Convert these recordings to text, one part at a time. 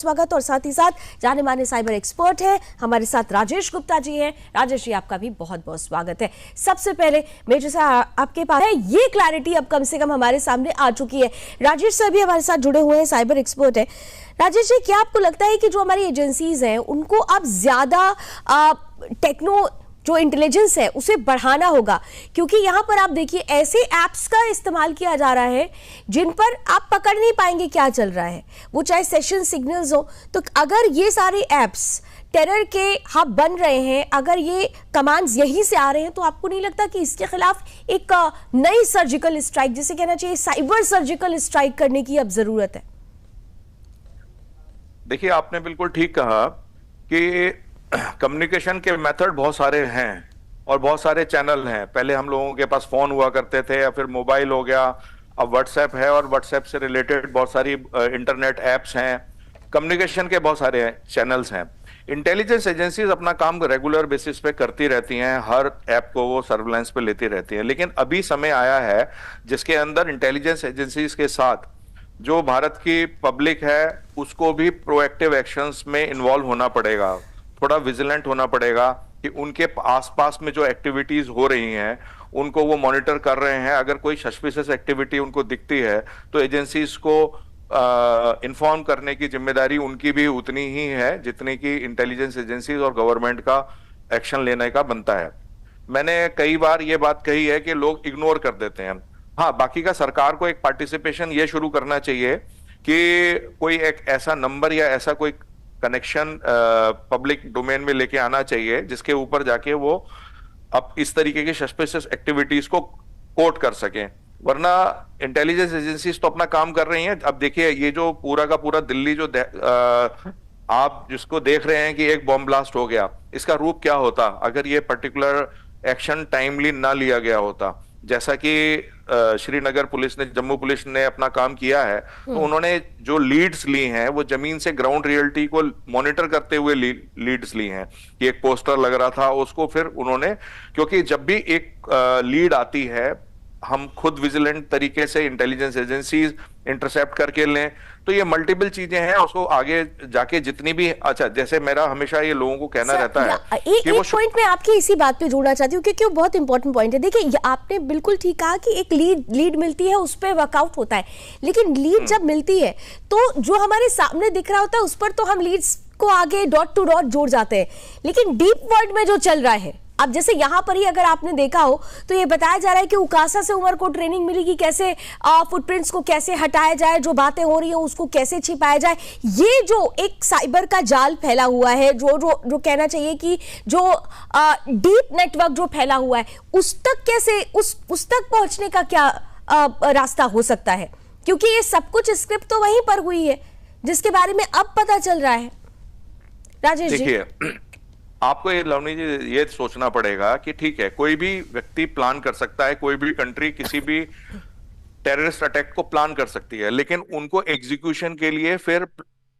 स्वागत और साथ ही साथ जाने माने साइबर एक्सपर्ट हैं हमारे साथ राजेश गुप्ता जी हैं। राजेश जी, आपका भी बहुत बहुत स्वागत है। सबसे पहले मैं जैसा आपके पास है ये क्लैरिटी अब कम से कम हमारे सामने आ चुकी है। राजेश सर भी हमारे साथ जुड़े हुए हैं, साइबर एक्सपर्ट है। राजेश जी, क्या आपको लगता है कि जो हमारी एजेंसीज हैं उनको अब ज्यादा टेक्नो जो इंटेलिजेंस है उसे बढ़ाना होगा, क्योंकि यहाँ पर आप देखिए ऐसे एप्स का इस्तेमाल किया जा रहा है जिन पर आप पकड़ नहीं पाएंगे क्या चल रहा है, वो चाहे सेशन सिग्नल्स हो। तो अगर ये सारे एप्स टेरर के हब बन रहे हैं, अगर ये कमांड्स यहीं से आ रहे हैं, तो आपको नहीं लगता कि इसके खिलाफ एक नई सर्जिकल स्ट्राइक, जिसे कहना चाहिए साइबर सर्जिकल स्ट्राइक करने की अब जरूरत है? देखिए, आपने बिल्कुल ठीक कहा कि कम्युनिकेशन के मेथड बहुत सारे हैं और बहुत सारे चैनल हैं। पहले हम लोगों के पास फोन हुआ करते थे या फिर मोबाइल हो गया, अब व्हाट्सएप है और व्हाट्सएप से रिलेटेड बहुत सारी इंटरनेट एप्स हैं। कम्युनिकेशन के बहुत सारे चैनल्स हैं। इंटेलिजेंस एजेंसीज अपना काम रेगुलर बेसिस पे करती रहती हैं, हर ऐप को वो सर्विलांस पे लेती रहती हैं। लेकिन अभी समय आया है जिसके अंदर इंटेलिजेंस एजेंसीज के साथ जो भारत की पब्लिक है उसको भी प्रोएक्टिव एक्शंस में इन्वॉल्व होना पड़ेगा, थोड़ा विजिलेंट होना पड़ेगा कि उनके आसपास में जो एक्टिविटीज हो रही हैं उनको वो मॉनिटर कर रहे हैं। अगर कोई सस्पिशियस एक्टिविटी उनको दिखती है तो एजेंसीज को इन्फॉर्म करने की जिम्मेदारी उनकी भी उतनी ही है जितनी कि इंटेलिजेंस एजेंसीज और गवर्नमेंट का एक्शन लेने का बनता है। मैंने कई बार ये बात कही है कि लोग इग्नोर कर देते हैं। हाँ, बाकी का सरकार को एक पार्टिसिपेशन ये शुरू करना चाहिए कि कोई एक ऐसा नंबर या ऐसा कोई कनेक्शन पब्लिक डोमेन में लेके आना चाहिए जिसके ऊपर जाके वो अब इस तरीके की सस्पिशियस एक्टिविटीज को कोट कर सकें। वरना इंटेलिजेंस एजेंसीज तो अपना काम कर रही हैं। अब देखिए, ये जो पूरा का पूरा दिल्ली जो आप जिसको देख रहे हैं कि एक बॉम्ब ब्लास्ट हो गया, इसका रूप क्या होता अगर ये पर्टिकुलर एक्शन टाइमली ना लिया गया होता। जैसा कि श्रीनगर पुलिस ने, जम्मू पुलिस ने अपना काम किया है, तो उन्होंने जो लीड्स ली हैं वो जमीन से ग्राउंड रियलिटी को मॉनिटर करते हुए लीड्स ली हैं कि एक पोस्टर लग रहा था उसको फिर उन्होंने, क्योंकि जब भी एक लीड आती है हम खुद विजिलेंट तरीके से इंटेलिजेंस एजेंसीज इंटरसेप्ट करके लें तो ये मल्टीपल चीजें हैं। उसको आगे जाके जितनी भी, अच्छा, जैसे मेरा हमेशा ये लोगों को कहना रहता है एक पॉइंट में आपकी इसी बात पे जोड़ना चाहती हूँ क्योंकि वो बहुत इंपॉर्टेंट पॉइंट है। देखिए, आपने बिल्कुल ठीक कहा कि एक लीड मिलती है, उस पर वर्कआउट होता है, लेकिन लीड जब मिलती है तो जो हमारे सामने दिख रहा होता है उस पर तो हम लीड्स को आगे डॉट टू डॉट जोड़ जाते हैं, लेकिन डीप वर्ल्ड में जो चल रहा है, अब जैसे यहां पर ही अगर आपने देखा हो तो ये बताया जा रहा है कि उकासा से उमर को ट्रेनिंग मिली कि कैसे फुटप्रिंट्स को कैसे हटाया जाए, जो बातें हो रही है उसको कैसे छिपाया जाए। ये जो एक साइबर का जाल फैला हुआ है, जो कहना चाहिए कि जो डीप नेटवर्क जो फैला हुआ है, उस तक कैसे उस तक पहुंचने का क्या रास्ता हो सकता है, क्योंकि ये सब कुछ स्क्रिप्ट तो वहीं पर हुई है जिसके बारे में अब पता चल रहा है। राजेश जी, आपको ये लवनी जी ये सोचना पड़ेगा कि ठीक है, कोई भी व्यक्ति प्लान कर सकता है, कोई भी कंट्री किसी भी टेररिस्ट अटैक को प्लान कर सकती है, लेकिन उनको एग्जीक्यूशन के लिए फिर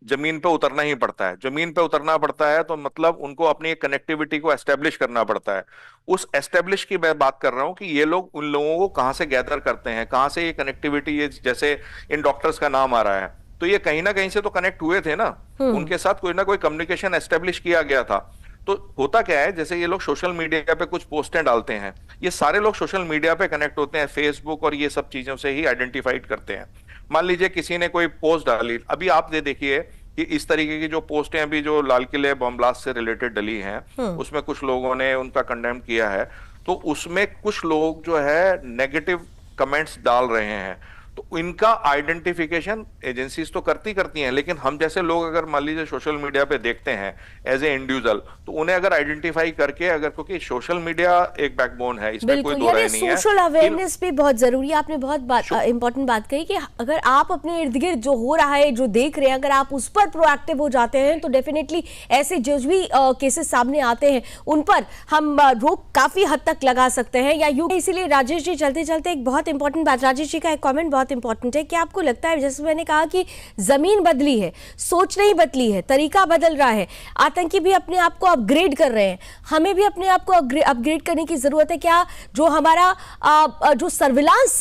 जमीन पे उतरना ही पड़ता है। जमीन पे उतरना पड़ता है तो मतलब उनको अपनी कनेक्टिविटी को एस्टेब्लिश करना पड़ता है। उस एस्टेब्लिश की मैं बात कर रहा हूं कि ये लोग उन लोगों को कहां से गैदर करते हैं, कहां से ये कनेक्टिविटी, ये जैसे इन डॉक्टर्स का नाम आ रहा है तो ये कहीं ना कहीं से तो कनेक्ट हुए थे ना, उनके साथ कोई ना कोई कम्युनिकेशन एस्टेब्लिश किया गया था। तो होता क्या है, जैसे ये लोग सोशल मीडिया पे कुछ पोस्टें डालते हैं, ये सारे लोग सोशल मीडिया पे कनेक्ट होते हैं, फेसबुक और ये सब चीजों से ही आइडेंटिफाइड करते हैं। मान लीजिए किसी ने कोई पोस्ट डाली, अभी आप ये देखिए कि इस तरीके की जो पोस्टें अभी जो लाल किले बम ब्लास्ट से रिलेटेड डली हैं, उसमें कुछ लोगों ने उनका कंडेम किया है, तो उसमें कुछ लोग जो है नेगेटिव कमेंट्स डाल रहे हैं। तो इनका आइडेंटिफिकेशन एजेंसीज तो करती हैं, लेकिन हम जैसे लोग अगर मान लीजिए सोशल मीडिया पे देखते हैं एज ए इंडिविजुअल, तो उन्हें अगर आइडेंटिफाई करके, अगर, क्योंकि सोशल मीडिया एक बैकबोन है, इसमें कोई दो राय नहीं है। सोशल अवेयरनेस भी बहुत जरूरी है। आपने बहुत इंपॉर्टेंट बात कही कि अगर आप अपने इर्द गिर्द जो हो रहा है, जो देख रहे हैं, अगर आप उस पर प्रोएक्टिव हो जाते हैं तो डेफिनेटली ऐसे जो भी केसेस सामने आते हैं उन पर हम रोक काफी हद तक लगा सकते हैं या यूं। इसीलिए राजेश जी, चलते चलते एक बहुत इंपॉर्टेंट बात, राजेश जी का एक कॉमेंट बहुत इंपॉर्टेंट है कि आपको लगता है, जैसे मैंने कहा कि जमीन बदली है, सोच नहीं बदली है, तरीका बदल रहा है, आतंकी भी अपने आप को अपग्रेड कर रहे हैं, हमें भी अपने आप को अपग्रेड करने की जरूरत है। क्या जो हमारा जो सर्विलांस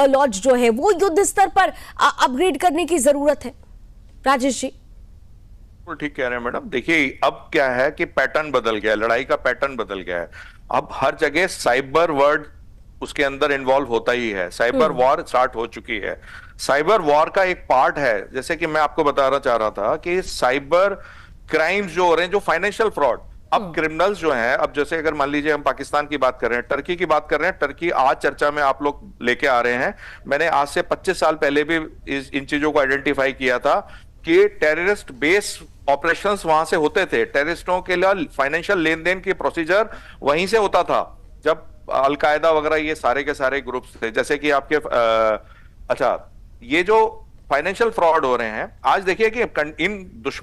लॉज जो है वो युद्ध स्तर पर अपग्रेड करने की जरूरत है? राजेश जी, बिल्कुल ठीक कह रहे हैं मैडम। देखिए अब क्या है कि पैटर्न बदल गया है, लड़ाई का पैटर्न बदल गया है। अब हर जगह साइबर वर्ड उसके अंदर इन्वॉल्व होता ही है, साइबर वॉर स्टार्ट हो चुकी है। साइबर वॉर का एक पार्ट है, जैसे कि मैं आपको बताना चाह रहा था कि साइबर क्राइम्स जो हो रहे हैं, जो फाइनेंशियल फ्रॉड, अब क्रिमिनल्स जो हैं, अब जैसे अगर मान लीजिए हम पाकिस्तान की बात कर रहे हैं, टर्की की बात कर रहे हैं, टर्की आज चर्चा में आप लोग लेके आ रहे हैं। मैंने आज से 25 साल पहले भी इन चीजों को आइडेंटिफाई किया था कि टेररिस्ट बेस ऑपरेशंस वहां से होते थे। टेररिस्टों के लिए फाइनेंशियल लेन देन की प्रोसीजर वहीं से होता था, जब अलकायदा वगैरह ये सारे के सारे ग्रुप्स थे। जैसे कि आपके अच्छा, ये जो फाइनेंशियल फ्रॉड हो रहे हैं, आज देखिए कि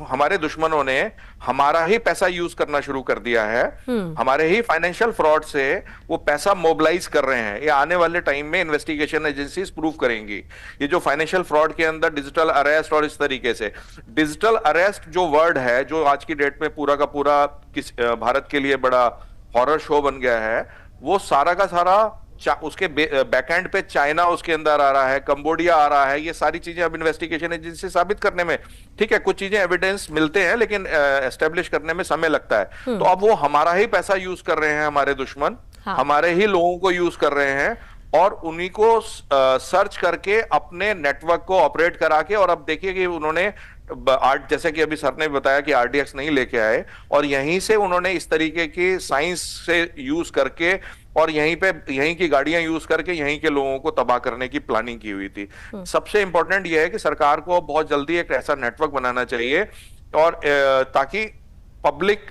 हमारे दुश्मनों ने हमारा ही पैसा यूज करना शुरू कर दिया है। हमारे ही फाइनेंशियल फ्रॉड से वो पैसा मोबिलाइज कर रहे हैं। ये आने वाले टाइम में इन्वेस्टिगेशन एजेंसीज प्रूव करेंगी। ये जो फाइनेंशियल फ्रॉड के अंदर डिजिटल अरेस्ट और इस तरीके से डिजिटल अरेस्ट जो वर्ड है, जो आज की डेट में पूरा का पूरा भारत के लिए बड़ा हॉरर शो बन गया है, वो सारा का सारा उसके बैकएंड पे चाइना उसके अंदर आ रहा है, कंबोडिया आ रहा है। ये सारी चीजें अब इन्वेस्टिगेशन एजेंसी साबित करने में, ठीक है, कुछ चीजें एविडेंस मिलते हैं लेकिन एस्टेब्लिश करने में समय लगता है। तो अब वो हमारा ही पैसा यूज कर रहे हैं हमारे दुश्मन, हाँ। हमारे ही लोगों को यूज कर रहे हैं और उन्हीं को सर्च करके अपने नेटवर्क को ऑपरेट करा के, और अब देखिए कि उन्होंने जैसे कि अभी सर ने बताया कि आरडीएक्स नहीं लेके आए, और यहीं से उन्होंने इस तरीके की साइंस से यूज करके और यहीं की गाड़ियां यूज करके यहीं के लोगों को तबाह करने की प्लानिंग की हुई थी। सबसे इंपॉर्टेंट यह है कि सरकार को बहुत जल्दी एक ऐसा नेटवर्क बनाना चाहिए और ताकि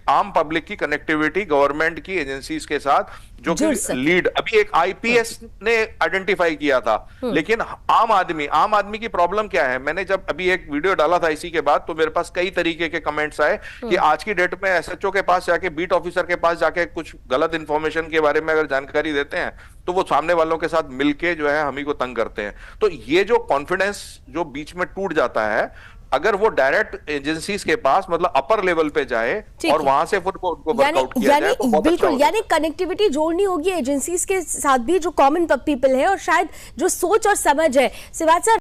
आम पब्लिक की कनेक्टिविटी गवर्नमेंट की एजेंसीज के साथ, जो कि लीड अभी एक आईपीएस ने आइडेंटिफाई किया था, लेकिन आम आदमी की प्रॉब्लम क्या है। मैंने जब अभी एक वीडियो डाला था इसी के बाद, तो मेरे पास कई तरीके के कमेंट्स आए कि आज की डेट में एसएचओ के पास जाके, बीट ऑफिसर के पास जाके कुछ गलत इंफॉर्मेशन के बारे में अगर जानकारी देते हैं तो वो सामने वालों के साथ मिलके जो है हम ही को तंग करते हैं। तो ये जो कॉन्फिडेंस जो बीच में टूट जाता है, अगर वो डायरेक्ट एजेंसीज के पास मतलब अपर लेवल पे जाए और वहां से फिर उनको वर्कआउट किया जाए, तो बहुत अच्छा बिल्कुल, यानी कनेक्टिविटी जोड़नी होगी एजेंसीज के साथ भी, जो कॉमन पीपल है, और शायद जो सोच और समझ है। शिवाज सर,